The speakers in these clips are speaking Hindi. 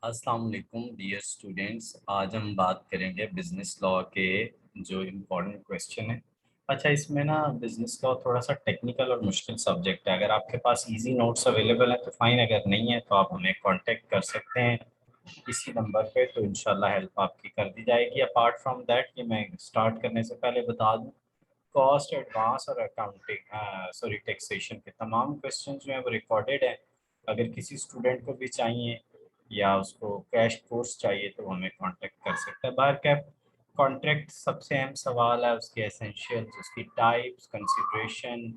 अस्सलाम वालेकुम डियर स्टूडेंट्स। आज हम बात करेंगे बिजनेस लॉ के जो इम्पोर्टेंट क्वेश्चन है। अच्छा, इसमें ना बिजनेस लॉ थोड़ा सा टेक्निकल और मुश्किल सब्जेक्ट है। अगर आपके पास इजी नोट्स अवेलेबल हैं तो फाइन, अगर नहीं है तो आप हमें कांटेक्ट कर सकते हैं इसी नंबर पे, तो इंशाल्लाह हेल्प आपकी कर दी जाएगी। अपार्ट फ्रॉम दैट, ये मैं स्टार्ट करने से पहले बता दूं, कॉस्ट एडवांस और अकाउंटिंग टैक्सेशन के तमाम क्वेश्चन जो हैं वो रिकॉर्डेड हैं। अगर किसी स्टूडेंट को भी चाहिए या उसको क्रैश कोर्स चाहिए तो वो हमें कांटेक्ट कर सकता है। बाहर कैप कॉन्ट्रैक्ट सबसे अहम सवाल है, उसके एसेंशियल्स, उसकी टाइप्स, कंसिडरेशन,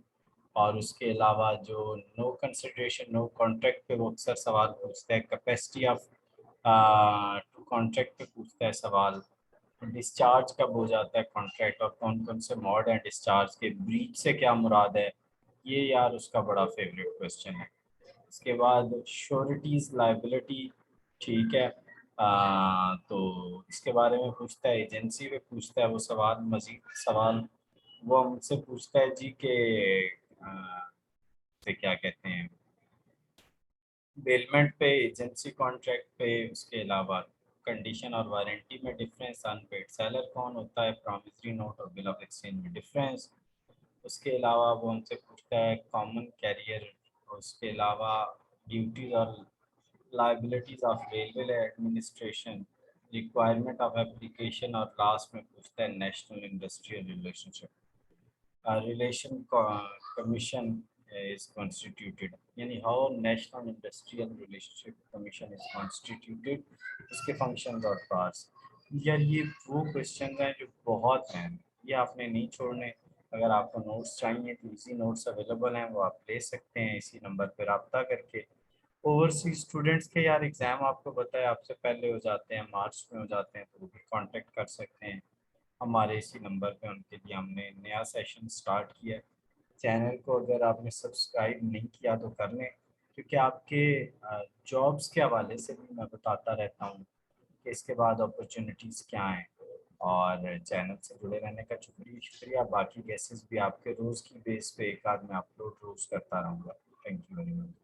और उसके अलावा जो नो कंसिडरेशन नो कॉन्ट्रैक्ट पे वो अक्सर सवाल पूछता है। कैपेसिटी ऑफ टू कॉन्ट्रैक्ट पे पूछता है सवाल। डिस्चार्ज कब हो जाता है कॉन्ट्रैक्ट, और कौन कौन से मॉड हैं डिस्चार्ज के, ब्रीच से क्या मुराद है, ये यार उसका बड़ा फेवरेट क्वेश्चन है। इसके बाद श्योरिटीज लाइबिलिटी, ठीक है। तो इसके बारे में पूछता है, एजेंसी पे पूछता है वो सवाल। मजीद सवाल वो हमसे पूछता है जी के से क्या कहते हैं, बेलमेंट पे, एजेंसी कॉन्ट्रैक्ट पे, उसके अलावा कंडीशन और वारंटी में डिफरेंस, अनपेड सेलर कौन होता है, प्रॉमिसरी नोट और बिल ऑफ एक्सचेंज में डिफरेंस। उसके अलावा वो हमसे पूछता है कॉमन कैरियर, उसके अलावा ड्यूटीज और liabilities of railway administration, requirement of application, और लास्ट में पूछता है national industrial relationship relation commission is constituted, यानी how national industrial relationship commission is constituted, इसके फंक्शंस और पार्ट्स। यार ये वो क्वेश्चन हैं जो बहुत हैं, ये आपने नहीं छोड़ने। अगर आपको नोट्स चाहिए तो इसी नोट्स अवेलेबल हैं, वो आप ले सकते हैं इसी नंबर पर रब्ता करके। ओवरसीज स्टूडेंट्स के यार एग्ज़ाम आपको बताया आपसे पहले हो जाते हैं, मार्च में हो जाते हैं, तो वो भी कांटेक्ट कर सकते हैं हमारे इसी नंबर पे। उनके लिए हमने नया सेशन स्टार्ट किया है। चैनल को अगर आपने सब्सक्राइब नहीं किया तो कर लें, क्योंकि आपके जॉब्स के हवाले से भी मैं बताता रहता हूँ कि इसके बाद अपॉर्चुनिटीज़ क्या हैं। और चैनल से जुड़े रहने का शुक्रिया शुक्रिया। बाकी केसेस भी आपके रोज़ की बेस पे एक आध मैं अपलोड रोज़ करता रहूँगा। Thank you very much.